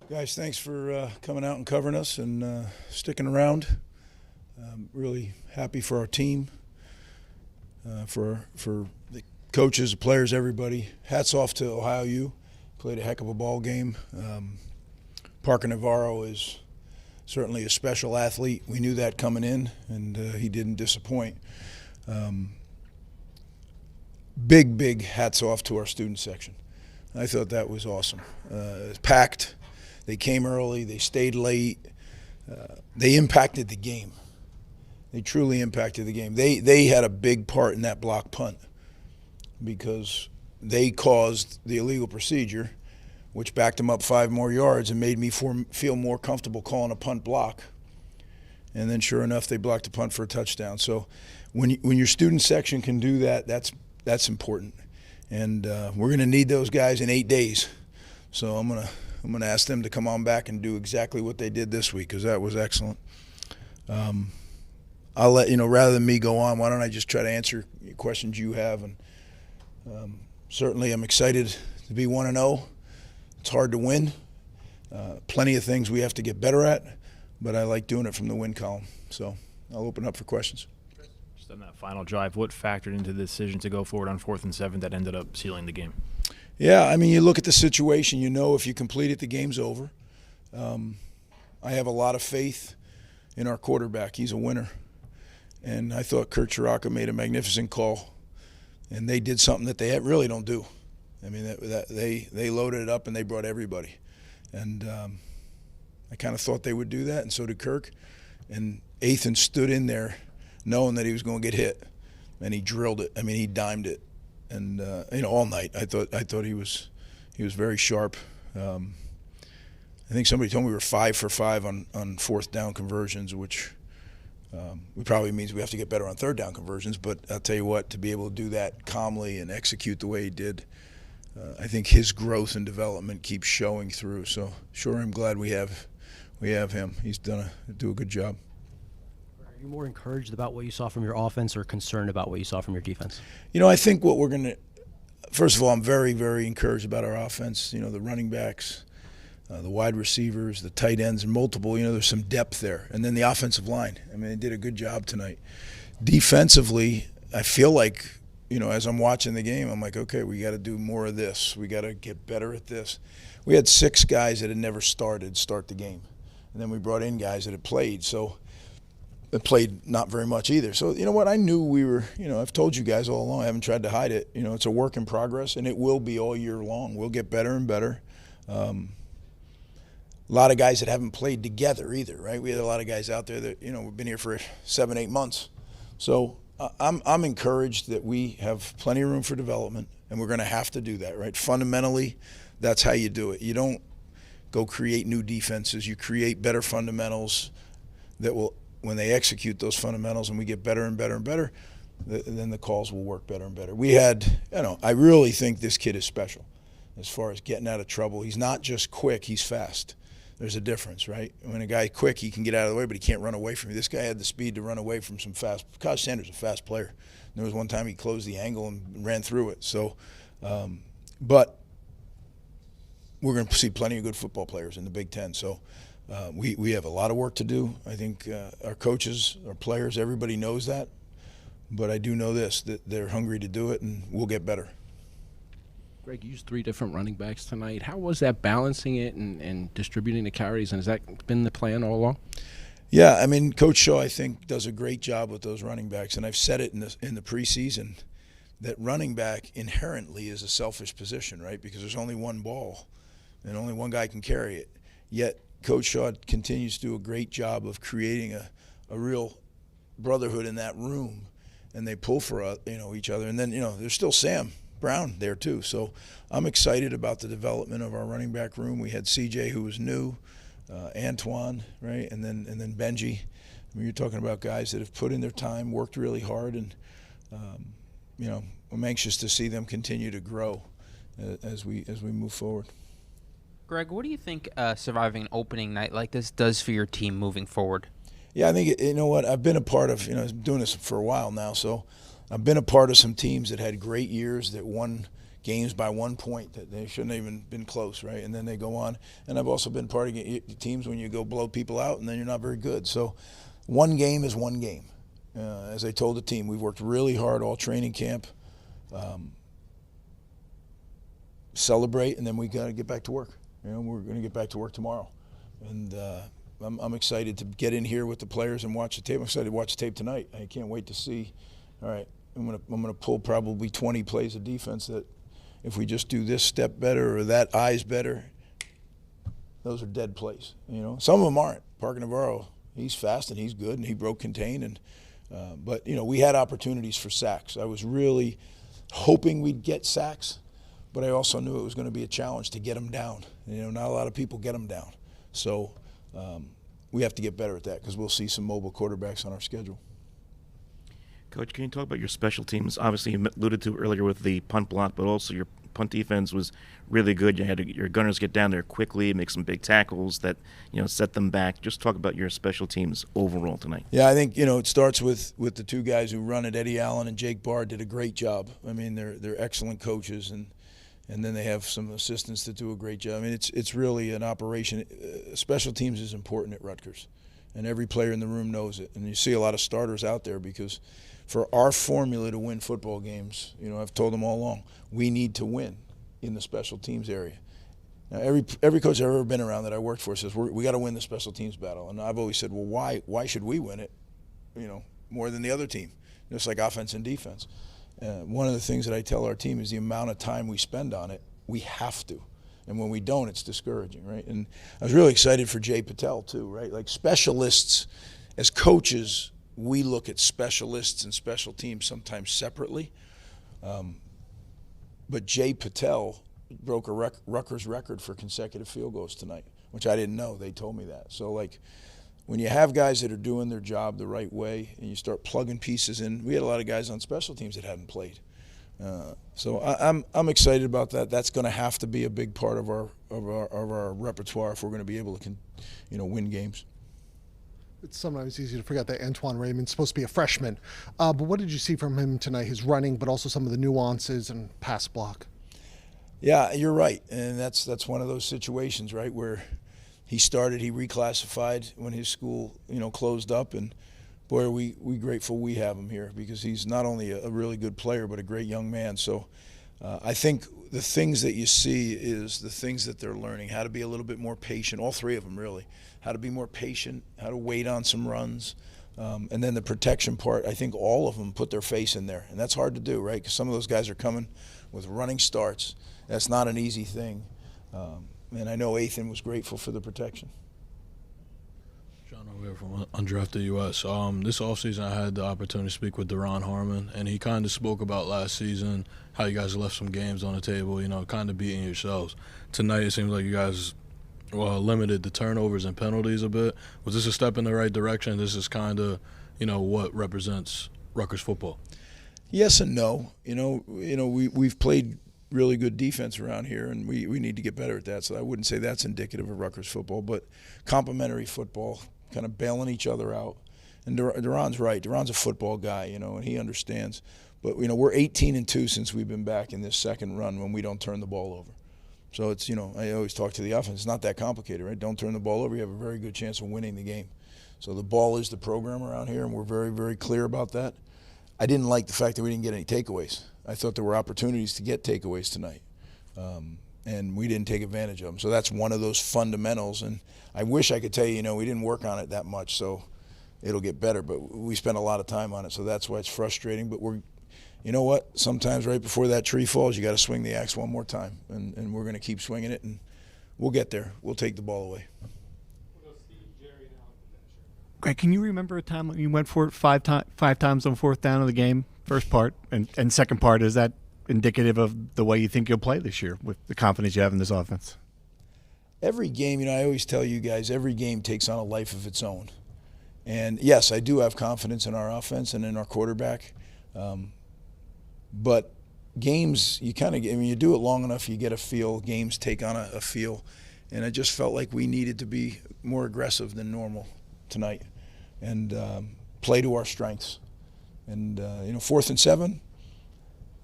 Guys, thanks for coming out and covering us and sticking around. Really happy for our team, for the coaches, the players, everybody. Hats off to Ohio U. Played a heck of a ball game. Parker Navarro is certainly a special athlete. We knew that coming in, and he didn't disappoint. Big hats off to our student section. I thought that was awesome. It was packed. They came early. They stayed late. They impacted the game. They truly impacted the game. They had a big part in that block punt because they caused the illegal procedure, which backed them up 5 more yards and made me feel more comfortable calling a punt block. And then sure enough, they blocked a punt for a touchdown. So when your student section can do that, that's important. And we're going to need those guys in 8 days. So I'm going to ask them to come on back and do exactly what they did this week because that was excellent. I'll let you know, rather than me go on, why don't I just try to answer questions you have. And certainly I'm excited to be 1-0. It's hard to win. Plenty of things we have to get better at, but I like doing it from the win column. So I'll open up for questions. Just on that final drive, what factored into the decision to go forward on 4th and 7 that ended up sealing the game? Yeah, I mean, you look at the situation, you know if you complete it, the game's over. I have a lot of faith in our quarterback. He's a winner. And I thought Kurt Chiraka made a magnificent call, and they did something that they really don't do. I mean, they loaded it up and they brought everybody. And I kind of thought they would do that, and so did Kirk. And Ethan stood in there knowing that he was going to get hit, and he drilled it. I mean, he dimed it. And all night I thought he was very sharp. I think somebody told me we were 5 for 5 on 4th down conversions, which probably means we have to get better on 3rd down conversions. But I'll tell you what, to be able to do that calmly and execute the way he did, I think his growth and development keeps showing through. So sure, I'm glad we have him. He's do a good job. Are you more encouraged about what you saw from your offense or concerned about what you saw from your defense? You know, I think what we're going to – first of all, I'm very, very encouraged about our offense. You know, the running backs, the wide receivers, the tight ends, and multiple. You know, there's some depth there. And then the offensive line. I mean, they did a good job tonight. Defensively, I feel like, you know, as I'm watching the game, I'm like, okay, we got to do more of this. We got to get better at this. We had 6 guys that had never start the game. And then we brought in guys that had played. So – that played not very much either. So, you know what, I knew we were, you know, I've told you guys all along, I haven't tried to hide it. You know, it's a work in progress, and it will be all year long. We'll get better and better. A lot of guys that haven't played together either, right? We had a lot of guys out there that, you know, we've been here for 7-8 months. So I'm encouraged that we have plenty of room for development, and we're going to have to do that, right? Fundamentally, that's how you do it. You don't go create new defenses. You create better fundamentals that will – when they execute those fundamentals and we get better and better and better, then the calls will work better and better. We had, you know, I really think this kid is special as far as getting out of trouble. He's not just quick, he's fast. There's a difference, right? When a guy's quick, he can get out of the way, but he can't run away from you. This guy had the speed to run away from some fast. Kyle Sanders is a fast player. And there was one time he closed the angle and ran through it. So, but we're going to see plenty of good football players in the Big Ten. So, we have a lot of work to do. I think our coaches, our players, everybody knows that. But I do know this, that they're hungry to do it, and we'll get better. Greg, you used 3 different running backs tonight. How was that balancing it and distributing the carries, and has that been the plan all along? Yeah, I mean, Coach Shaw, I think, does a great job with those running backs. And I've said it in the preseason that running back inherently is a selfish position, right? Because there's only one ball, and only one guy can carry it. Yet Coach Shaw continues to do a great job of creating a real brotherhood in that room, and they pull for each other. And then, you know, there's still Sam Brown there too. So I'm excited about the development of our running back room. We had CJ, who was new, Antoine, right, and then Benji. I mean, you're talking about guys that have put in their time, worked really hard, and you know, I'm anxious to see them continue to grow as we move forward. Greg, what do you think surviving an opening night like this does for your team moving forward? Yeah, I think, you know what, I've been a part of, you know, I'm doing this for a while now, so I've been a part of some teams that had great years that won games by 1 point that they shouldn't have even been close, right? And then they go on. And I've also been part of teams when you go blow people out and then you're not very good. So one game is one game. As I told the team, we've worked really hard all training camp. Celebrate, and then we got to get back to work. We're going to get back to work tomorrow. And I'm excited to get in here with the players and watch the tape. I'm excited to watch the tape tonight. I can't wait to see. All right, I'm gonna pull probably 20 plays of defense that if we just do this step better or that eye's better, those are dead plays. Some of them aren't. Parker Navarro, he's fast and he's good and he broke contain. And but we had opportunities for sacks. I was really hoping we'd get sacks, but I also knew it was going to be a challenge to get them down. Not a lot of people get them down. So we have to get better at that because we'll see some mobile quarterbacks on our schedule. Coach, can you talk about your special teams? Obviously, you alluded to earlier with the punt block, but also your punt defense was really good. You had your gunners get down there quickly, make some big tackles that set them back. Just talk about your special teams overall tonight. Yeah, I think it starts with the two guys who run it. Eddie Allen and Jake Barr did a great job. I mean, they're excellent coaches, and then they have some assistants that do a great job. I mean, it's really an operation. Special teams is important at Rutgers, and every player in the room knows it. And you see a lot of starters out there because for our formula to win football games, I've told them all along, we need to win in the special teams area. Now, every coach I've ever been around that I worked for says we got to win the special teams battle, and I've always said, well, why should we win it, more than the other team, just like offense and defense. One of the things that I tell our team is the amount of time we spend on it, we have to. And when we don't, it's discouraging, right? And I was really excited for Jay Patel, too, right? Like specialists, as coaches, we look at specialists and special teams sometimes separately. But Jay Patel broke a Rutgers record for consecutive field goals tonight, which I didn't know. They told me that. So, when you have guys that are doing their job the right way and you start plugging pieces in, we had a lot of guys on special teams that hadn't played. So I'm excited about that. That's going to have to be a big part of our repertoire if we're going to be able to win games. It's sometimes easy to forget that Antoine Raymond's supposed to be a freshman. But what did you see from him tonight, his running, but also some of the nuances and pass block? Yeah, you're right. And that's one of those situations, right, where he reclassified when his school, closed up. And, boy, are we grateful we have him here because he's not only a really good player but a great young man. So I think the things that you see is the things that they're learning, how to be a little bit more patient, all three of them really, how to be more patient, how to wait on some runs. And then the protection part, I think all of them put their face in there. And that's hard to do, right, because some of those guys are coming with running starts. That's not an easy thing. And I know Athan was grateful for the protection. John over here from Undrafted US. This offseason I had the opportunity to speak with Deron Harmon, and he kind of spoke about last season, how you guys left some games on the table, kind of beating yourselves. Tonight it seems like you guys limited the turnovers and penalties a bit. Was this a step in the right direction? This is kind of, what represents Rutgers football. Yes and no. We've played really good defense around here, and we need to get better at that. So I wouldn't say that's indicative of Rutgers football, but complementary football, kind of bailing each other out. And Duran's right. Duran's a football guy, and he understands. But, we're 18-2 since we've been back in this second run when we don't turn the ball over. So it's, I always talk to the offense. It's not that complicated, right? Don't turn the ball over. You have a very good chance of winning the game. So the ball is the program around here, and we're very, very clear about that. I didn't like the fact that we didn't get any takeaways. I thought there were opportunities to get takeaways tonight, and we didn't take advantage of them. So that's one of those fundamentals, and I wish I could tell you, we didn't work on it that much, so it'll get better, but we spent a lot of time on it, so that's why it's frustrating. But you know what? Sometimes right before that tree falls, you got to swing the axe one more time, and we're going to keep swinging it, and we'll get there. We'll take the ball away. Greg, can you remember a time when you went for it five times on fourth down of the game? First part, and second part, is that indicative of the way you think you'll play this year with the confidence you have in this offense? Every game, I always tell you guys, every game takes on a life of its own. And yes, I do have confidence in our offense and in our quarterback. But games, you do it long enough, you get a feel. Games take on a feel. And I just felt like we needed to be more aggressive than normal tonight and play to our strengths. And 4th and 7,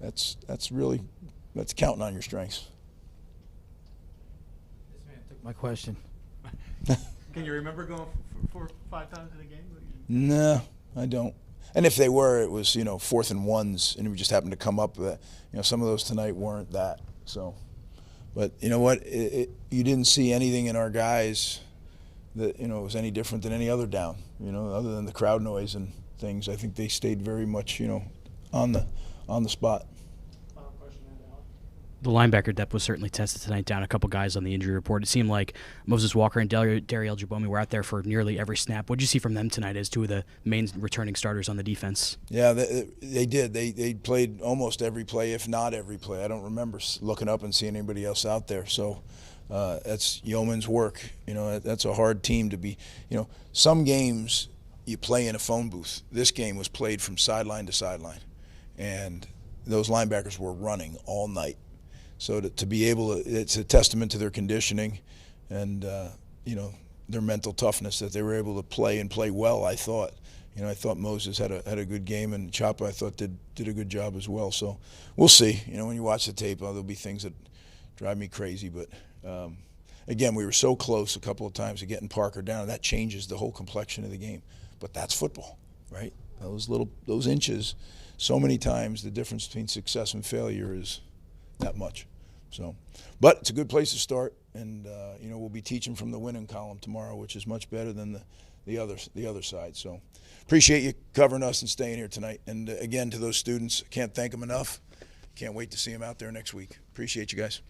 that's really That's counting on your strengths. This man took my question. Can you remember going 4 or 5 times in a game? No, I don't. And if they were, it was 4th and 1s, and we just happened to come up with that. Some of those tonight weren't that. So, but you know what? You didn't see anything in our guys that was any different than any other down. Other than the crowd noise and things. I think they stayed very much on the spot. The linebacker depth was certainly tested tonight, down a couple guys on the injury report. It seemed like Moses Walker and Dariel Jabomi were out there for nearly every snap. What did you see from them tonight as two of the main returning starters on the defense? Yeah, they did. They played almost every play, if not every play. I don't remember looking up and seeing anybody else out there. So that's yeoman's work. That's a hard team to be. Some games you play in a phone booth. This game was played from sideline to sideline, and those linebackers were running all night. So to be able to, it's a testament to their conditioning and, their mental toughness that they were able to play well, I thought. I thought Moses had a good game, and Chapa, I thought, did a good job as well. So we'll see. When you watch the tape, there'll be things that drive me crazy. But, again, we were so close a couple of times to getting Parker down, and that changes the whole complexion of the game. But that's football, right? Those inches, so many times the difference between success and failure is that much. So, but it's a good place to start, and we'll be teaching from the winning column tomorrow, which is much better than the other side. So, appreciate you covering us and staying here tonight. And again, to those students, can't thank them enough. Can't wait to see them out there next week. Appreciate you guys.